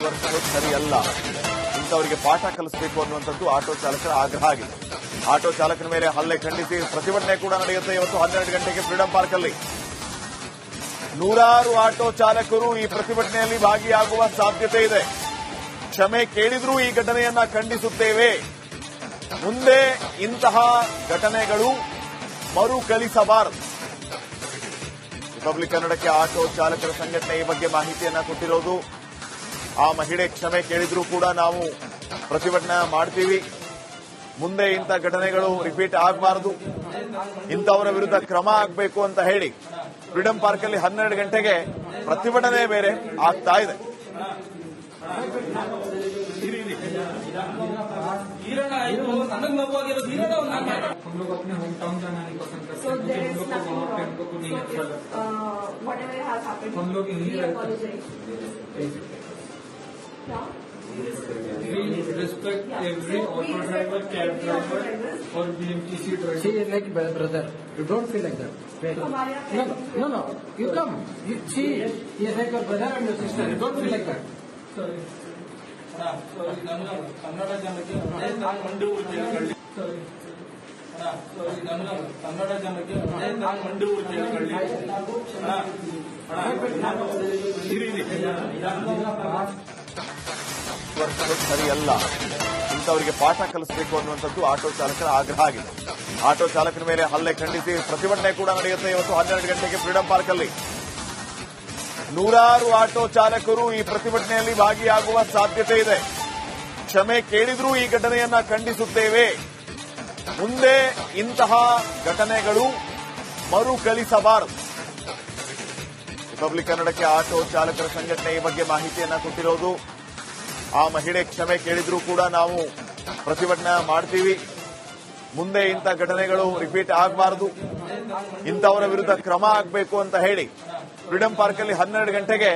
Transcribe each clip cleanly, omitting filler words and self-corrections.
ಮುಂದುವರಿಸೋದು ಸರಿಯಲ್ಲ. ಇಂಥವರಿಗೆ ಪಾಠ ಕಲಿಸಬೇಕು ಅನ್ನುವಂಥದ್ದು ಆಟೋ ಚಾಲಕರ ಆಗ್ರಹ ಆಗಿದೆ. ಆಟೋ ಚಾಲಕನ ಮೇಲೆ ಹಲ್ಲೆ ಖಂಡಿಸಿ ಪ್ರತಿಭಟನೆ ಕೂಡ ನಡೆಯುತ್ತೆ. ಇವತ್ತು 12 ಗಂಟೆಗೆ ಫ್ರೀಡಂ ಪಾರ್ಕ್ ಅಲ್ಲಿ ನೂರಾರು ಆಟೋ ಚಾಲಕರು ಈ ಪ್ರತಿಭಟನೆಯಲ್ಲಿ ಭಾಗಿಯಾಗುವ ಸಾಧ್ಯತೆ ಇದೆ. ಕ್ಷಮೆ ಕೇಳಿದ್ರೂ ಈ ಘಟನೆಯನ್ನ ಖಂಡಿಸುತ್ತೇವೆ. ಮುಂದೆ ಇಂತಹ ಘಟನೆಗಳು ಮರುಕಳಿಸಬಾರದು. ರಿಪಬ್ಲಿಕ್ ಕನ್ನಡಕ್ಕೆ ಆಟೋ ಚಾಲಕರ ಸಂಘಟನೆ ಈ ಬಗ್ಗೆ ಮಾಹಿತಿಯನ್ನ ಕೊಟ್ಟಿರೋದು. ಆ ಮಹಿಳೆ ಕ್ಷಮೆ ಕೇಳಿದ್ರೂ ಕೂಡ ನಾವು ಪ್ರತಿಭಟನೆ ಮಾಡ್ತೀವಿ. ಮುಂದೆ ಇಂಥ ಘಟನೆಗಳು ರಿಪೀಟ್ ಆಗಬಾರದು, ಇಂಥವರ ವಿರುದ್ಧ ಕ್ರಮ ಆಗಬೇಕು ಅಂತ ಹೇಳಿ ಫ್ರೀಡಂ ಪಾರ್ಕ್ ಅಲ್ಲಿ 12 ಗಂಟೆಗೆ ಪ್ರತಿಭಟನೆ ಬೇರೆ ಆಗ್ತಾ ಇದೆ. We respect every auto driver, cab driver, or BMTC driver. She is like brother. You don't feel like that. Wait. No. You come. She is like your brother and your sister. You don't feel like that. Sorry. Kannada ಜನಕ್ಕೆ ನಾನು ಮಂಡಿ ಊರು ಕೇಳ್ಕೊಳ್ಳಿ. Sorry. Kannada ಜನಕ್ಕೆ ನಾನು ಮಂಡಿ ಊರು ಕೇಳ್ಕೊಳ್ಳಿ. ಸರಿಯಲ್ಲ. ಇಂಥವರಿಗೆ ಪಾಠ ಕಲಿಸಬೇಕು ಅನ್ನುವಂಥದ್ದು ಆಟೋ ಚಾಲಕರ ಆಗ್ರಹ ಆಗಿದೆ. ಆಟೋ ಚಾಲಕನ ಮೇಲೆ ಹಲ್ಲೆ ಖಂಡಿಸಿ ಪ್ರತಿಭಟನೆ ಕೂಡ ನಡೆಯುತ್ತೆ. ಇವತ್ತು 12 ಗಂಟೆಗೆ ಫ್ರೀಡಂ ಪಾರ್ಕ್ ಅಲ್ಲಿ ನೂರಾರು ಆಟೋ ಚಾಲಕರು ಈ ಪ್ರತಿಭಟನೆಯಲ್ಲಿ ಭಾಗಿಯಾಗುವ ಸಾಧ್ಯತೆ ಇದೆ. ಕ್ಷಮೆ ಕೇಳಿದ್ರೂ ಈ ಘಟನೆಯನ್ನ ಖಂಡಿಸುತ್ತೇವೆ. ಮುಂದೆ ಇಂತಹ ಘಟನೆಗಳು ಮರುಕಳಿಸಬಾರದು. ರಿಪಬ್ಲಿಕ್ ಕನ್ನಡಕ್ಕೆ ಆಟೋ ಚಾಲಕರ ಸಂಘಟನೆ ಈ ಬಗ್ಗೆ ಮಾಹಿತಿಯನ್ನ ಕೊಟ್ಟಿರೋದು. ಆ ಮಹಿಳೆ ಕ್ಷಮೆ ಕೇಳಿದ್ರೂ ಕೂಡ ನಾವು ಪ್ರತಿಭಟನೆ ಮಾಡ್ತೀವಿ. ಮುಂದೆ ಇಂಥ ಘಟನೆಗಳು ರಿಪೀಟ್ ಆಗಬಾರದು, ಇಂಥವರ ವಿರುದ್ಧ ಕ್ರಮ ಆಗಬೇಕು ಅಂತ ಹೇಳಿ ಫ್ರೀಡಂ ಪಾರ್ಕ್ ಅಲ್ಲಿ 12 ಗಂಟೆಗೆ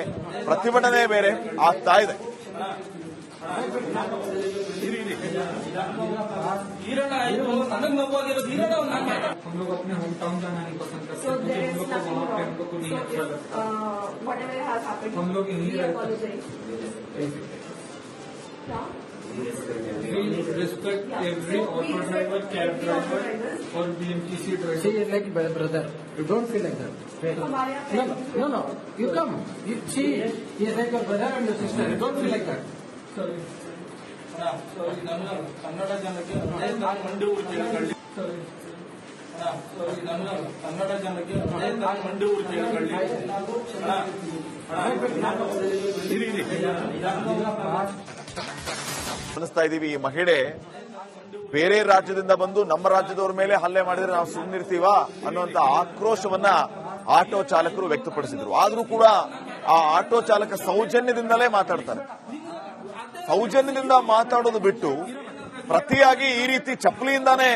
ಪ್ರತಿಭಟನೆ ಬೇರೆ ಆಗ್ತಾ ಇದೆ. ನನಗೆ ನೋವಾಗಿರೋದು ಹೀರೋಣ हम लोग अपने होम टाउन जाना नहीं पसंद करते, हम लोग को वहाँ पे हमको नहीं अच्छा लगता. हम लोग यहीं रहते. We respect every auto driver, cab driver, or BMTC driver. She is like brother. You don't feel like that. Wait. No. You come. She is like your brother and your sister. You don't feel like that. Sorry. Kannada ಜನಕ್ಕೆ ನಾನು ಮಂಡಿ ಊರು ಕೇಳ್ಕೊಳ್ಳಿ. Sorry. Kannada ಜನಕ್ಕೆ ನಾನು ಮಂಡಿ ಊರು ಕೇಳ್ಕೊಳ್ಳಿ. ಗಮನಿಸ್ತಾ ಇದ್ದೀವಿ, ಈ ಮಹಿಳೆ ಬೇರೆ ರಾಜ್ಯದಿಂದ ಬಂದು ನಮ್ಮ ರಾಜ್ಯದವರ ಮೇಲೆ ಹಲ್ಲೆ ಮಾಡಿದ್ರೆ ನಾವು ಸುಮ್ಮನಿರ್ತೀವಾ ಅನ್ನುವಂತ ಆಕ್ರೋಶವನ್ನ ಆಟೋ ಚಾಲಕರು ವ್ಯಕ್ತಪಡಿಸಿದ್ರು. ಆದ್ರೂ ಕೂಡ ಆ ಆಟೋ ಚಾಲಕ ಸೌಜನ್ಯದಿಂದಲೇ ಮಾತಾಡ್ತಾರೆ. ಸೌಜನ್ಯದಿಂದ ಮಾತಾಡೋದು ಬಿಟ್ಟು ಪ್ರತಿಯಾಗಿ ಈ ರೀತಿ ಚಪ್ಪಲಿಯಿಂದಾನೇ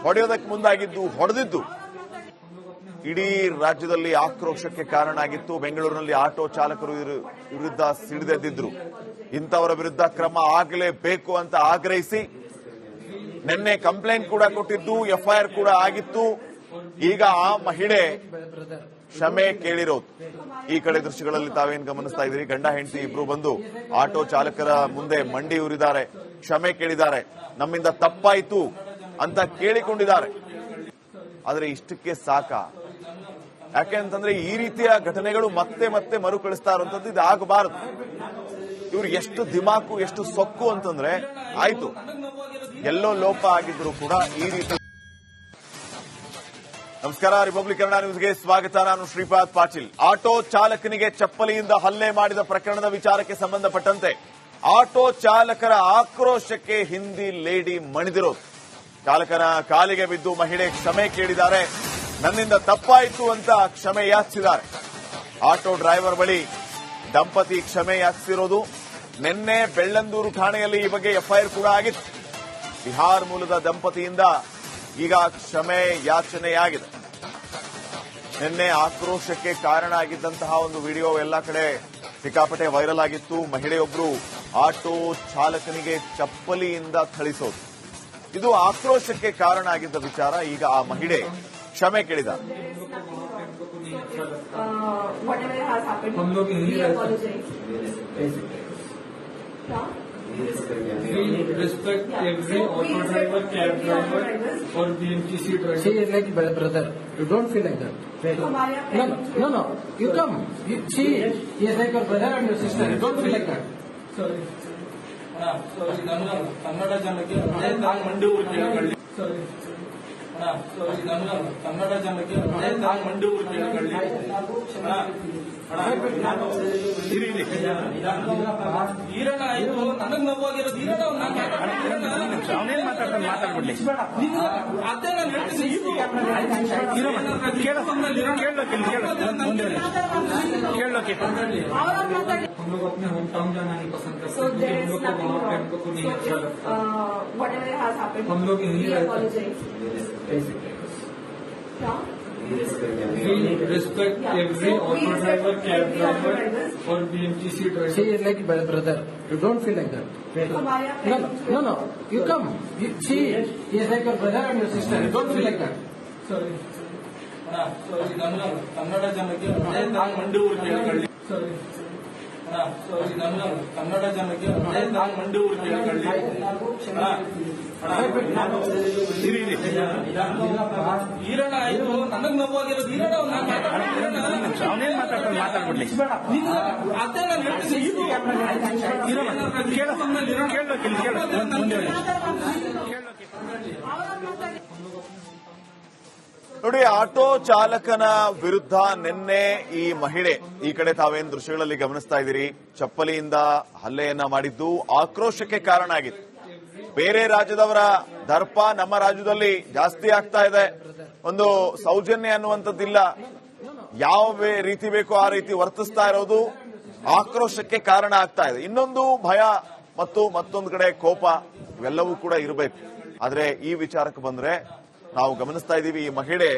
ಹೊಡೆಯೋದಕ್ಕೆ ಮುಂದಾಗಿದ್ದು, ಹೊಡೆದಿದ್ದು ಇಡೀ ರಾಜ್ಯದಲ್ಲಿ ಆಕ್ರೋಶಕ್ಕೆ ಕಾರಣ ಆಗಿತ್ತು. ಬೆಂಗಳೂರಿನಲ್ಲಿ ಆಟೋ ಚಾಲಕರು ವಿರುದ್ಧ ಸಿಡಿದೆದ್ದಿದ್ರು. ಇಂಥವರ ವಿರುದ್ಧ ಕ್ರಮ ಆಗಲೇಬೇಕು ಅಂತ ಆಗ್ರಹಿಸಿ ನಿನ್ನೆ ಕಂಪ್ಲೇಂಟ್ ಕೂಡ ಕೊಟ್ಟಿದ್ದು, ಎಫ್ಐಆರ್ ಕೂಡ ಆಗಿತ್ತು. ಈಗ ಆ ಮಹಿಳೆ ಕ್ಷಮೆ ಕೇಳಿರೋದು. ಈ ಕಡೆ ದೃಶ್ಯಗಳಲ್ಲಿ ತಾವೇನು ಗಮನಿಸ್ತಾ ಇದ್ದೀರಿ, ಗಂಡ ಹೆಂಡತಿ ಇಬ್ರು ಬಂದು ಆಟೋ ಚಾಲಕರ ಮುಂದೆ ಮಂಡಿ ಊರಿದ್ದಾರೆ, ಕ್ಷಮೆ ಕೇಳಿದ್ದಾರೆ, ನಮ್ಮಿಂದ ತಪ್ಪಾಯಿತು ಅಂತ ಕೇಳಿಕೊಂಡಿದ್ದಾರೆ. ಆದರೆ ಇಷ್ಟಕ್ಕೆ ಸಾಕ? ಯಾಕೆಂತಂದ್ರೆ ಈ ರೀತಿಯ ಘಟನೆಗಳು ಮತ್ತೆ ಮತ್ತೆ ಮರುಕಳಿಸ್ತಾ ಇರುವಂತದ್ದು ಇದು ಆಗಬಾರದು. ಇವ್ರು ಎಷ್ಟು ದಿಮಾಕು, ಎಷ್ಟು ಸೊಕ್ಕು ಅಂತಂದ್ರೆ ಆಯ್ತು, ಎಲ್ಲೋ ಲೋಪ ಆಗಿದ್ರು ಕೂಡ ಈ ರೀತಿ. ನಮಸ್ಕಾರ, ರಿಪಬ್ಲಿಕ್ ಕನ್ನಡ ನ್ಯೂಸ್ಗೆ ಸ್ವಾಗತ. ನಾನು ಶ್ರೀಪಾದ್ ಪಾಟೀಲ್. ಆಟೋ ಚಾಲಕನಿಗೆ ಚಪ್ಪಲಿಯಿಂದ ಹಲ್ಲೆ ಮಾಡಿದ ಪ್ರಕರಣದ ವಿಚಾರಕ್ಕೆ ಸಂಬಂಧಪಟ್ಟಂತೆ ಆಟೋ ಚಾಲಕರ ಆಕ್ರೋಶಕ್ಕೆ ಹಿಂದಿ ಲೇಡಿ ಮಣಿದಿರೋದು. ಚಾಲಕನ ಕಾಲಿಗೆ ಬಿದ್ದು ಮಹಿಳೆ ಕ್ಷಮೆ ಕೇಳಿದ್ದಾರೆ, ನನ್ನಿಂದ ತಪ್ಪಾಯಿತು ಅಂತ ಕ್ಷಮೆ ಯಾಚಿಸಿದ್ದಾರೆ. ಆಟೋ ಡ್ರೈವರ್ ಬಳಿ ದಂಪತಿ ಕ್ಷಮೆ ಯಾಚಿಸಿರೋದು. ನಿನ್ನೆ ಬೆಳ್ಳಂದೂರು ಠಾಣೆಯಲ್ಲಿ ಈ ಬಗ್ಗೆ ಎಫ್ಐಆರ್ ಕೂಡ ಆಗಿತ್ತು. ಬಿಹಾರ ಮೂಲದ ದಂಪತಿಯಿಂದ ಈಗ ಕ್ಷಮೆ ಯಾಚನೆಯಾಗಿದೆ. ನಿನ್ನೆ ಆಕ್ರೋಶಕ್ಕೆ ಕಾರಣ ಆಗಿದ್ದಂತಹ ಒಂದು ವಿಡಿಯೋ ಎಲ್ಲ ಕಡೆ ಸಿಕ್ಕಾಪಟ್ಟೆ ವೈರಲ್ ಆಗಿತ್ತು. ಮಹಿಳೆಯೊಬ್ಬರು ಆಟೋ ಚಾಲಕನಿಗೆ ಚಪ್ಪಲಿಯಿಂದ ಥಳಿಸೋದು, ಇದು ಆಕ್ರೋಶಕ್ಕೆ ಕಾರಣ ಆಗಿದ್ದ ವಿಚಾರ. ಈಗ ಆ ಮಹಿಳೆ ಕ್ಷಮೆ ಕೇಳಿದ್ದಾರೆ. हम लोग यहीं रहते. respect every auto driver, cab driver, or BMTC driver. She is like brother. You don't feel like that. No. You come. She is like your brother and your sister. You don't feel like that. Sorry. Kannada ಜನಕ್ಕೆ ನಾನು ಮಂಡಿ ಊರು ಕೇಳಕೊಳ್ಳಿ. Sorry. Kannada ಜನಕ್ಕೆ ನಾನು ಮಂಡಿ ಊರು ಕೇಳಕೊಳ್ಳಿ. ಈರಣ್ಣ ಆಯ್ತು, ನನಗ್ ನೋವಾಗಿರೋದು ಈರಣ್ಣ ಅವನೇನ್ ಮಾತಾಡ್ಬಿಡ್ಲಿ. ಅದೇ ನಾನು ಹೇಳ್ತೀನಿ. हम लोग अपने होम टाउन जाना नहीं पसंद करते, क्योंकि हम लोग को वहाँ पे हमको नहीं अच्छा लगता. हम लोग यहीं रहते हैं. We respect every auto driver, cab driver, or BMTC driver. She is like brother. You don't feel like that. No. You come. She is like your brother and your sister. You don't feel like that. Sorry. Kannada ಜನಕ್ಕೆ ನಾನು ಮಂಡಿ ಊರು ಕೇಳಕೊಳ್ಳಿ. Sorry. Kannada ಜನಕ್ಕೆ ನಾನು ಮಂಡಿ ಊರು ಕೇಳಕೊಳ್ಳಿ. ಈರಣ್ಣ ಆಯ್ತು, ನನಗ್ ನೋವಾಗಿರೋದು ಈರಣ್ಣ ಅವನೇನ್ ಮಾತಾಡ್ಬಿಡ್ಲಿ. ಅದೇ ನಾನು ಹೇಳ್ತೀನಿ. ನೋಡಿ, ಆಟೋ ಚಾಲಕನ ವಿರುದ್ಧ ನಿನ್ನೆ ಈ ಮಹಿಳೆ, ಈ ಕಡೆ ತಾವೇನು ದೃಶ್ಯಗಳಲ್ಲಿ ಗಮನಿಸ್ತಾ ಇದ್ದೀರಿ, ಚಪ್ಪಲಿಯಿಂದ ಹಲ್ಲೆಯನ್ನ ಮಾಡಿದ್ದು ಆಕ್ರೋಶಕ್ಕೆ ಕಾರಣ ಆಗಿತ್ತು. ಬೇರೆ ರಾಜ್ಯದವರ ದರ್ಪ ನಮ್ಮ ರಾಜ್ಯದಲ್ಲಿ ಜಾಸ್ತಿ ಆಗ್ತಾ ಇದೆ. ಒಂದು ಸೌಜನ್ಯ ಅನ್ನುವಂಥದ್ದಿಲ್ಲ. ಯಾವ ರೀತಿ ಬೇಕೋ ಆ ರೀತಿ ವರ್ತಿಸ್ತಾ ಇರೋದು ಆಕ್ರೋಶಕ್ಕೆ ಕಾರಣ ಆಗ್ತಾ ಇದೆ. ಇನ್ನೊಂದು ಭಯ ಮತ್ತು ಮತ್ತೊಂದು ಕಡೆ ಕೋಪ, ಇವೆಲ್ಲವೂ ಕೂಡ ಇರಬೇಕು. ಆದ್ರೆ ಈ ವಿಚಾರಕ್ಕೆ ಬಂದ್ರೆ ನಾವು ಗಮನಿಸ್ತಾ ಇದ್ದೀವಿ, ಈ ಮಹಿಳೆ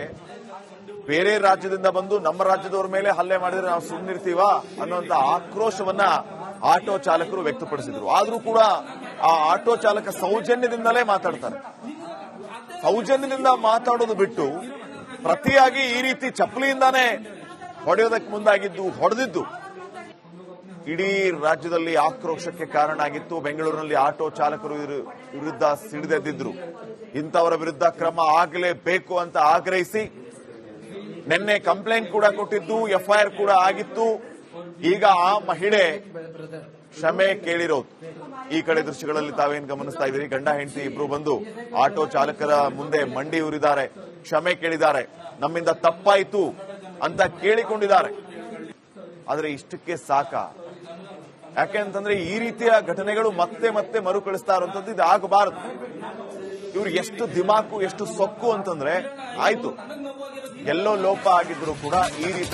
ಬೇರೆ ರಾಜ್ಯದಿಂದ ಬಂದು ನಮ್ಮ ರಾಜ್ಯದವರ ಮೇಲೆ ಹಲ್ಲೆ ಮಾಡಿದ್ರೆ ನಾವು ಸುಮ್ಮನಿರ್ತೀವಾ ಅನ್ನುವಂತ ಆಕ್ರೋಶವನ್ನ ಆಟೋ ಚಾಲಕರು ವ್ಯಕ್ತಪಡಿಸಿದ್ರು. ಆದ್ರೂ ಕೂಡ ಆ ಆಟೋ ಚಾಲಕ ಸೌಜನ್ಯದಿಂದಲೇ ಮಾತಾಡ್ತಾರೆ. ಸೌಜನ್ಯದಿಂದ ಮಾತಾಡೋದು ಬಿಟ್ಟು ಪ್ರತಿಯಾಗಿ ಈ ರೀತಿ ಚಪ್ಪಲಿಯಿಂದಾನೇ ಹೊಡೆಯೋದಕ್ಕೆ ಮುಂದಾಗಿದ್ದು, ಹೊಡೆದಿದ್ದು ಇಡೀ ರಾಜ್ಯದಲ್ಲಿ ಆಕ್ರೋಶಕ್ಕೆ ಕಾರಣ ಆಗಿತ್ತು. ಬೆಂಗಳೂರಿನಲ್ಲಿ ಆಟೋ ಚಾಲಕರು ವಿರುದ್ಧ ಸಿಡಿದೆದ್ದಿದ್ರು. ಇಂಥವರ ವಿರುದ್ಧ ಕ್ರಮ ಆಗಲೇಬೇಕು ಅಂತ ಆಗ್ರಹಿಸಿ ನಿನ್ನೆ ಕಂಪ್ಲೇಂಟ್ ಕೂಡ ಕೊಟ್ಟಿದ್ದು, ಎಫ್ಐಆರ್ ಕೂಡ ಆಗಿತ್ತು. ಈಗ ಆ ಮಹಿಳೆ ಕ್ಷಮೆ ಕೇಳಿರೋದು. ಈ ಕಡೆ ದೃಶ್ಯಗಳಲ್ಲಿ ತಾವೇನು ಗಮನಿಸ್ತಾ ಇದ್ದೀರಿ, ಗಂಡ ಹೆಂಡತಿ ಇಬ್ರು ಬಂದು ಆಟೋ ಚಾಲಕರ ಮುಂದೆ ಮಂಡಿ ಊರಿದ್ದಾರೆ, ಕ್ಷಮೆ ಕೇಳಿದ್ದಾರೆ, ನಮ್ಮಿಂದ ತಪ್ಪಾಯಿತು ಅಂತ ಕೇಳಿಕೊಂಡಿದ್ದಾರೆ. ಆದ್ರೆ ಇಷ್ಟಕ್ಕೆ ಸಾಕ? ಯಾಕೆಂತಂದ್ರೆ ಈ ರೀತಿಯ ಘಟನೆಗಳು ಮತ್ತೆ ಮತ್ತೆ ಮರುಕಳಿಸ್ತಾ ಇರುವಂತದ್ದು ಇದು ಆಗಬಾರದು. ಇವ್ರು ಎಷ್ಟು ದಿಮಾಕು, ಎಷ್ಟು ಸೊಕ್ಕು ಅಂತಂದ್ರೆ, ಆಯ್ತು ಎಲ್ಲೋ ಲೋಪ ಆಗಿದ್ರು ಕೂಡ ಈ ರೀತಿ